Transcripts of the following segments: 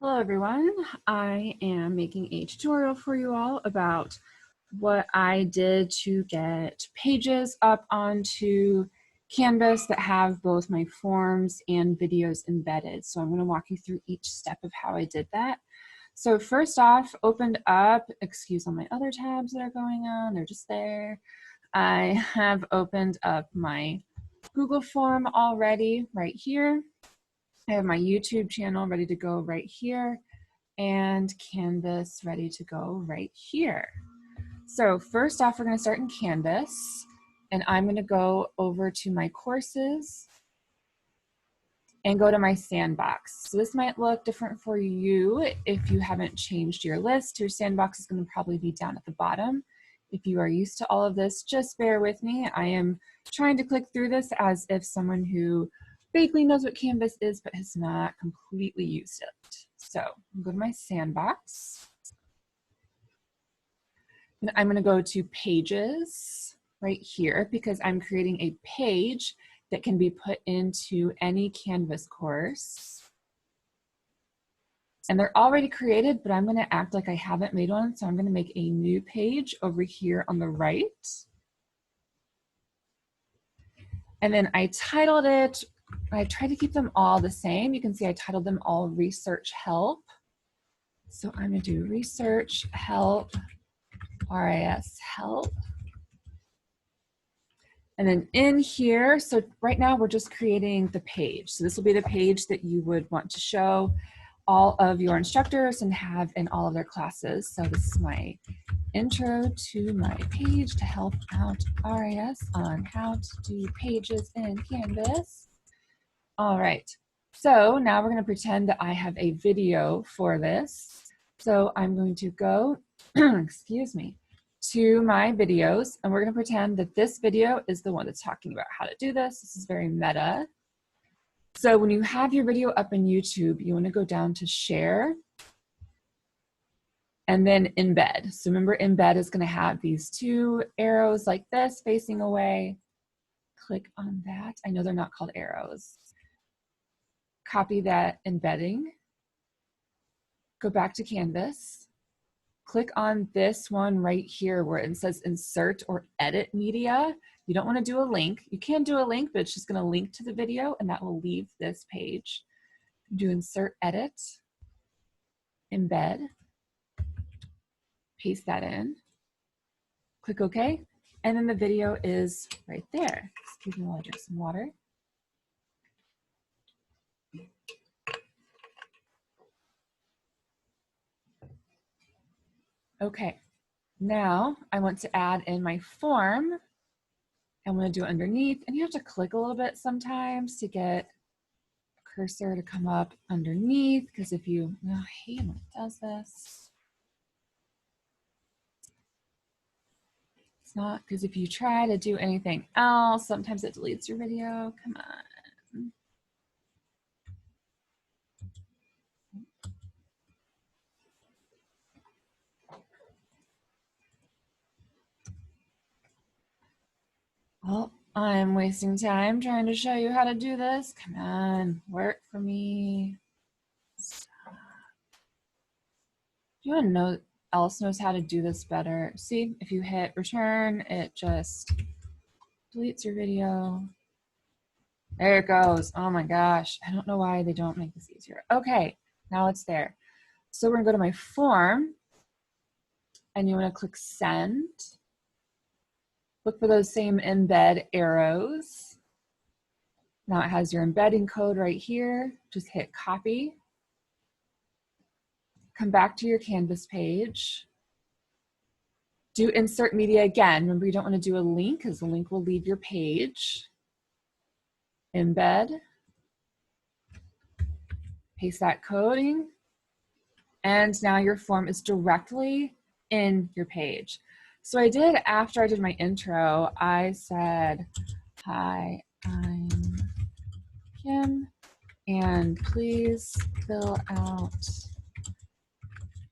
Hello everyone, I am making a tutorial for you all about what I did to get pages up onto Canvas that have both my forms and videos embedded. So I'm going to walk you through each step of how I did that. So first off, opened up, excuse all my other tabs that are going on, they're just there. I have opened up my Google form already right here. I have my YouTube channel ready to go right here and Canvas ready to go right here. So first off, we're going to start in Canvas and I'm going to go over to my courses and go to my sandbox. So this might look different for you if you haven't changed your list. Your sandbox is going to probably be down at the bottom. If you are used to all of this, just bear with me. I am trying to click through this as if someone who vaguely knows what Canvas is but has not completely used it. So I'm going to go to my sandbox. And I'm going to go to pages right here because I'm creating a page that can be put into any Canvas course. And they're already created, but I'm going to act like I haven't made one. So I'm going to make a new page over here on the right. And then I titled it, I tried to keep them all the same. You can see I titled them all Research Help. So I'm going to do Research Help, RIS Help. And then in here, so right now we're just creating the page. So this will be the page that you would want to show all of your instructors and have in all of their classes. So this is my intro to my page to help out RIS on how to do pages in Canvas. All right, so now we're going to pretend that I have a video for this. So I'm going to go, excuse me, to my videos, and we're going to pretend that this video is the one that's talking about how to do this. This is very meta. So when you have your video up in YouTube, you want to go down to share and then embed. So remember, embed is going to have these two arrows like this facing away. Click on that. I know they're not called arrows. Copy that embedding. Go back to Canvas. Click on this one right here where it says insert or edit media. You don't want to do a link. You can do a link, but it's just going to link to the video and that will leave this page. Do insert edit, embed, paste that in, click OK, and then the video is right there. Excuse me while I drink some water. Okay, now I want to add in my form. I'm going to do it underneath, and you have to click a little bit sometimes to get a cursor to come up underneath, because if you, oh, I hate when it does this. It's not, because if you try to do anything else, sometimes it deletes your video. Come on. Well, I'm wasting time trying to show you how to do this. Come on, work for me. Stop. Do you want to know else knows how to do this better? See, if you hit return, it just deletes your video. There it goes. Oh my gosh. I don't know why they don't make this easier. Okay, now it's there. So we're gonna go to my form and you wanna click send. Look for those same embed arrows. Now it has your embedding code right here. Just hit copy. Come back to your Canvas page. Do insert media again. Remember, you don't want to do a link because the link will leave your page. Embed. Paste that coding. And now your form is directly in your page. So I did, after I did my intro, I said, hi, I'm Kim, and please fill out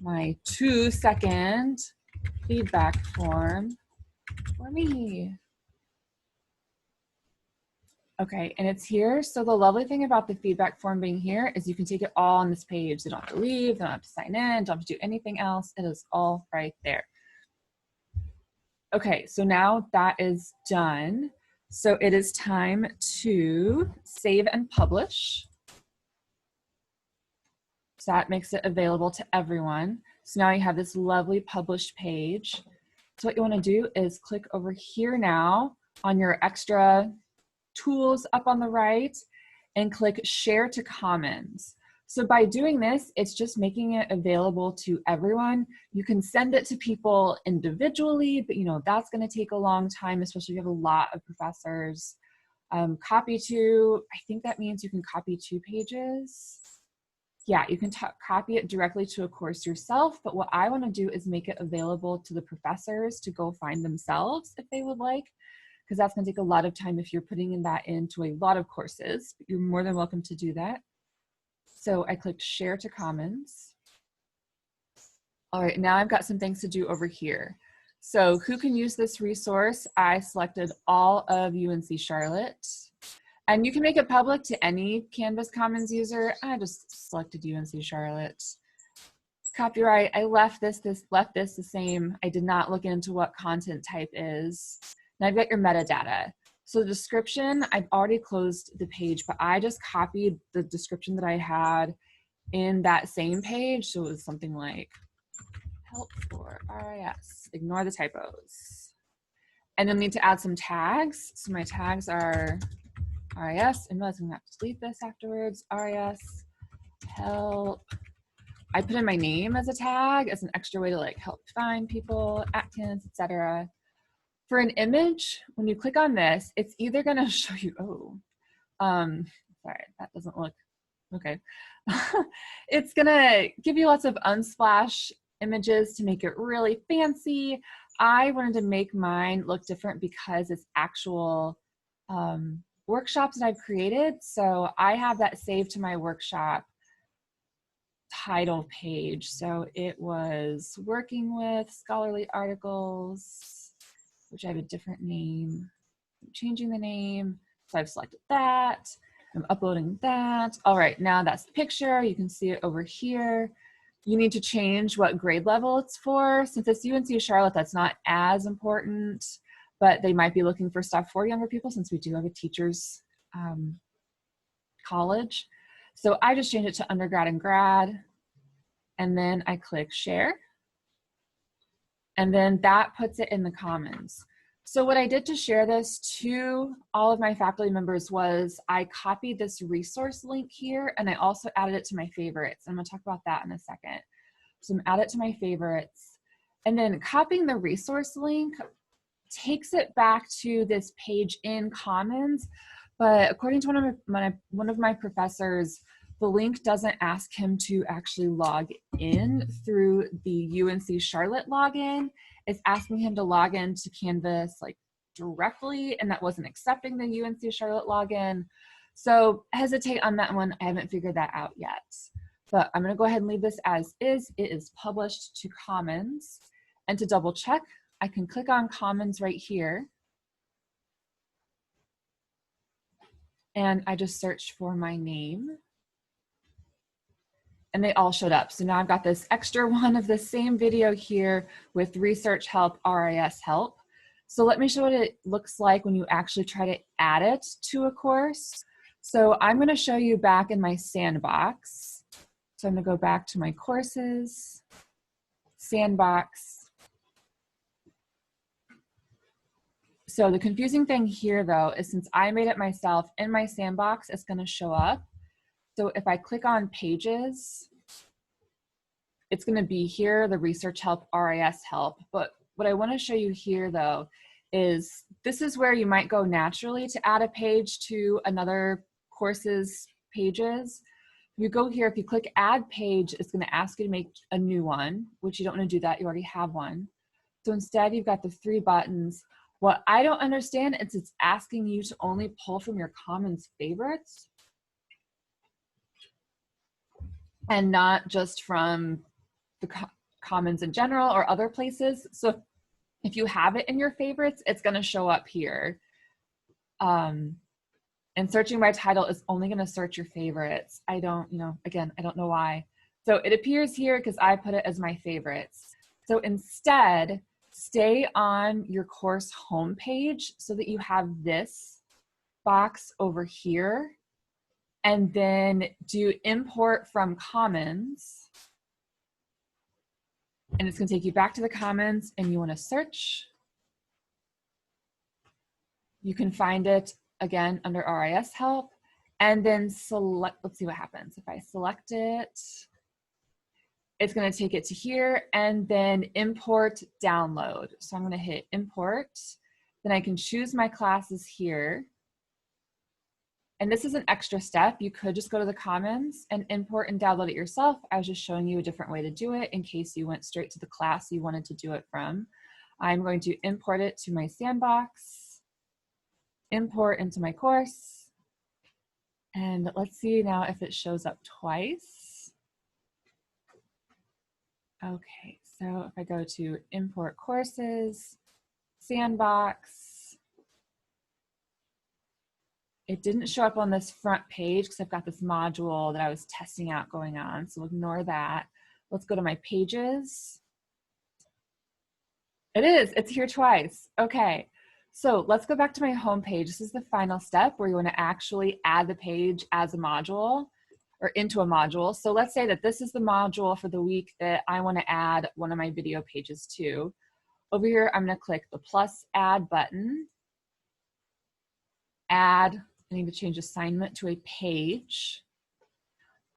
my 2-second feedback form for me. Okay, and it's here. So the lovely thing about the feedback form being here is you can take it all on this page. You don't have to leave, don't have to sign in, don't have to do anything else. It is all right there. Okay, so now that is done. So it is time to save and publish. So that makes it available to everyone. So now you have this lovely published page. So what you want to do is click over here now on your extra tools up on the right and click share to commons. So by doing this, it's just making it available to everyone. You can send it to people individually, but that's going to take a long time, especially if you have a lot of professors. Copy to, I think that means you can copy 2 pages. Yeah, you can copy it directly to a course yourself, but what I want to do is make it available to the professors to go find themselves if they would like, because that's going to take a lot of time if you're putting that into a lot of courses. But you're more than welcome to do that. So I clicked share to commons. All right, now I've got some things to do over here. So who can use this resource? I selected all of UNC Charlotte. And you can make it public to any Canvas Commons user. I just selected UNC Charlotte. Copyright, I left this the same. I did not look into what content type is. Now I've got your metadata. So the description, I've already closed the page, but I just copied the description that I had in that same page. So it was something like help for RIS, ignore the typos. And then need to add some tags. So my tags are RIS, and I'm going to have to delete this afterwards. RIS, help. I put in my name as a tag as an extra way to like help find people, Atkins, etc. For an image, when you click on this, it's either going to show you, sorry, that doesn't look, okay. It's going to give you lots of unsplash images to make it really fancy. I wanted to make mine look different because it's actual workshops that I've created. So I have that saved to my workshop title page. So it was working with scholarly articles, which I have a different name. I'm changing the name. So I've selected that. I'm uploading that. All right, now that's the picture. You can see it over here. You need to change what grade level it's for. Since it's UNC Charlotte, that's not as important, but they might be looking for stuff for younger people since we do have a teacher's college. So I just changed it to undergrad and grad, and then I click share, and then that puts it in the commons. So what I did to share this to all of my faculty members was I copied this resource link here, and I also added it to my favorites. I'm gonna talk about that in a second. So I'm add it to my favorites, and then copying the resource link takes it back to this page in Commons, but according to one of my professors, the link doesn't ask him to actually log in through the UNC Charlotte login. It's asking him to log in to Canvas like directly, and that wasn't accepting the UNC Charlotte login. So hesitate on that one. I haven't figured that out yet. But I'm gonna go ahead and leave this as is. It is published to Commons. And to double check, I can click on Commons right here. And I just searched for my name. And they all showed up. So now I've got this extra one of the same video here with research help, RIS help. So let me show what it looks like when you actually try to add it to a course. So I'm gonna show you back in my sandbox. So I'm gonna go back to my courses, sandbox. So the confusing thing here though is since I made it myself in my sandbox, it's gonna show up. So if I click on pages, it's gonna be here, the research help, RIS help. But what I wanna show you here though is this is where you might go naturally to add a page to another course's pages. You go here, if you click add page, it's gonna ask you to make a new one, which you don't wanna do that, you already have one. So instead you've got the 3 buttons. What I don't understand is it's asking you to only pull from your Commons favorites and not just from the Commons in general or other places. So if you have it in your favorites, it's gonna show up here. And searching by title is only going to search your favorites. I don't, again, I don't know why. So it appears here because I put it as my favorites. So instead, stay on your course homepage so that you have this box over here, and then do import from Commons. And it's going to take you back to the Commons, and you want to search. You can find it again under RIS help, and then select, let's see what happens. If I select it, it's going to take it to here, and then import download. So I'm going to hit import. Then I can choose my classes here. And this is an extra step. You could just go to the Commons and import and download it yourself. I was just showing you a different way to do it in case you went straight to the class you wanted to do it from. I'm going to import it to my sandbox, import into my course, and let's see now if it shows up twice. Okay, so if I go to import courses, sandbox, it didn't show up on this front page because I've got this module that I was testing out going on, so ignore that. Let's go to my pages. It is, it's here twice. Okay, so let's go back to my home page. This is the final step where you want to actually add the page as a module or into a module. So let's say that this is the module for the week that I want to add one of my video pages to. Over here, I'm going to click the plus add button. Add. I need to change assignment to a page.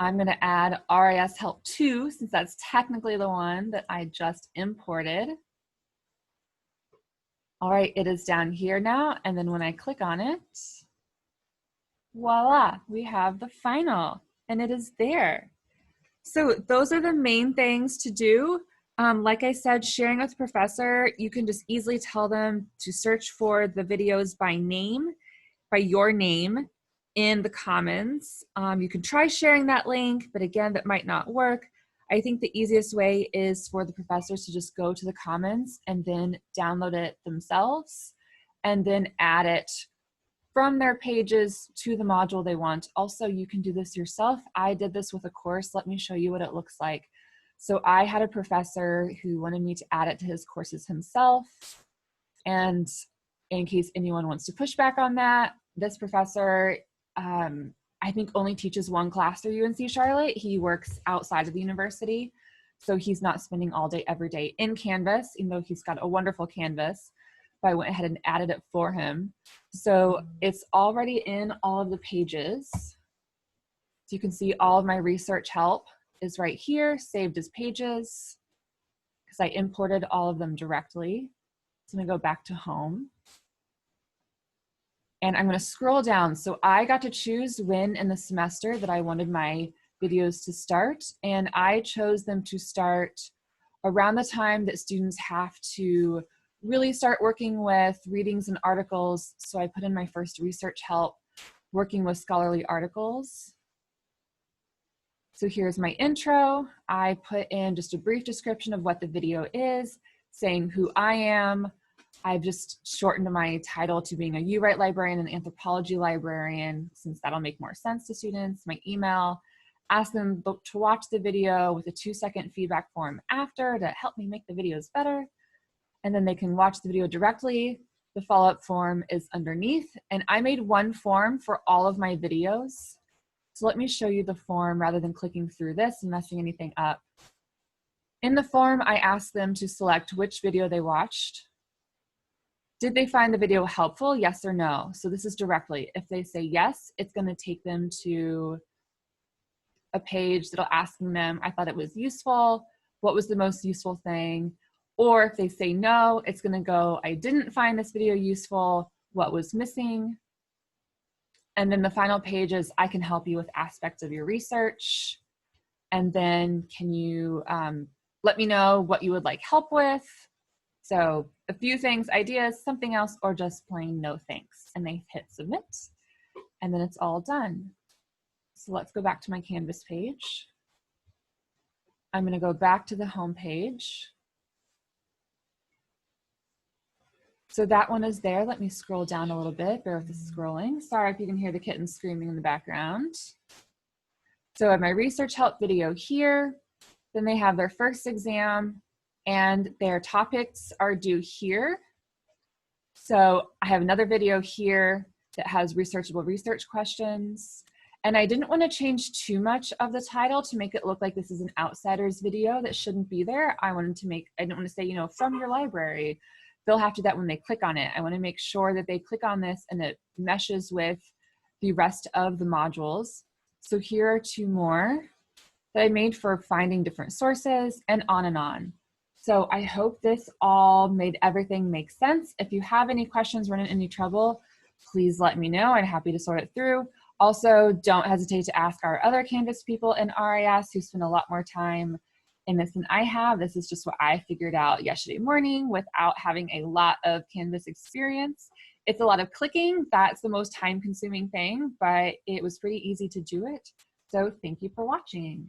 I'm going to add RIS Help 2 since that's technically the one that I just imported. All right, it is down here now, and then when I click on it, voila, we have the final, and it is there. So those are the main things to do. Like I said, sharing with the professor, you can just easily tell them to search for the videos by name, by your name in the Commons. You can try sharing that link, but again, that might not work. I think the easiest way is for the professors to just go to the Commons and then download it themselves and then add it from their pages to the module they want. Also, you can do this yourself. I did this with a course. Let me show you what it looks like. So I had a professor who wanted me to add it to his courses himself. And in case anyone wants to push back on that, this professor, I think only teaches one class through UNC Charlotte. He works outside of the university, so he's not spending all day every day in Canvas, even though he's got a wonderful Canvas. But I went ahead and added it for him. So it's already in all of the pages. So you can see all of my research help is right here, saved as pages, because I imported all of them directly. So I'm gonna go back to home. And I'm going to scroll down. So I got to choose when in the semester that I wanted my videos to start. And I chose them to start around the time that students have to really start working with readings and articles. So I put in my first research help working with scholarly articles. So here's my intro. I put in just a brief description of what the video is, saying who I am. I've just shortened my title to being a UWrite librarian and anthropology librarian, since that'll make more sense to students. My email, ask them to watch the video with a 2-second feedback form after to help me make the videos better. And then they can watch the video directly. The follow-up form is underneath. And I made one form for all of my videos. So let me show you the form rather than clicking through this and messing anything up. In the form, I asked them to select which video they watched. Did they find the video helpful? Yes or no? So this is directly. If they say yes, it's going to take them to a page that'll asking them, I thought it was useful. What was the most useful thing? Or if they say no, it's going to go, I didn't find this video useful. What was missing? And then the final page is, I can help you with aspects of your research. And then can you let me know what you would like help with? So a few things, ideas, something else, or just plain no thanks. And they hit submit, and then it's all done. So let's go back to my Canvas page. I'm going to go back to the home page. So that one is there. Let me scroll down a little bit. Bear with the scrolling. Sorry if you can hear the kittens screaming in the background. So I have my research help video here. Then they have their first exam and their topics are due here. So I have another video here that has researchable research questions. And I didn't want to change too much of the title to make it look like this is an outsiders video that shouldn't be there. I didn't want to say, you know, from your library. They'll have to do that when they click on it. I want to make sure that they click on this and it meshes with the rest of the modules. So here are two more that I made for finding different sources and on and on. So I hope this all made everything make sense. If you have any questions, run into any trouble, please let me know. I'm happy to sort it through. Also, don't hesitate to ask our other Canvas people in RIS who spend a lot more time in this than I have. This is just what I figured out yesterday morning without having a lot of Canvas experience. It's a lot of clicking. That's the most time-consuming thing, but it was pretty easy to do it. So thank you for watching.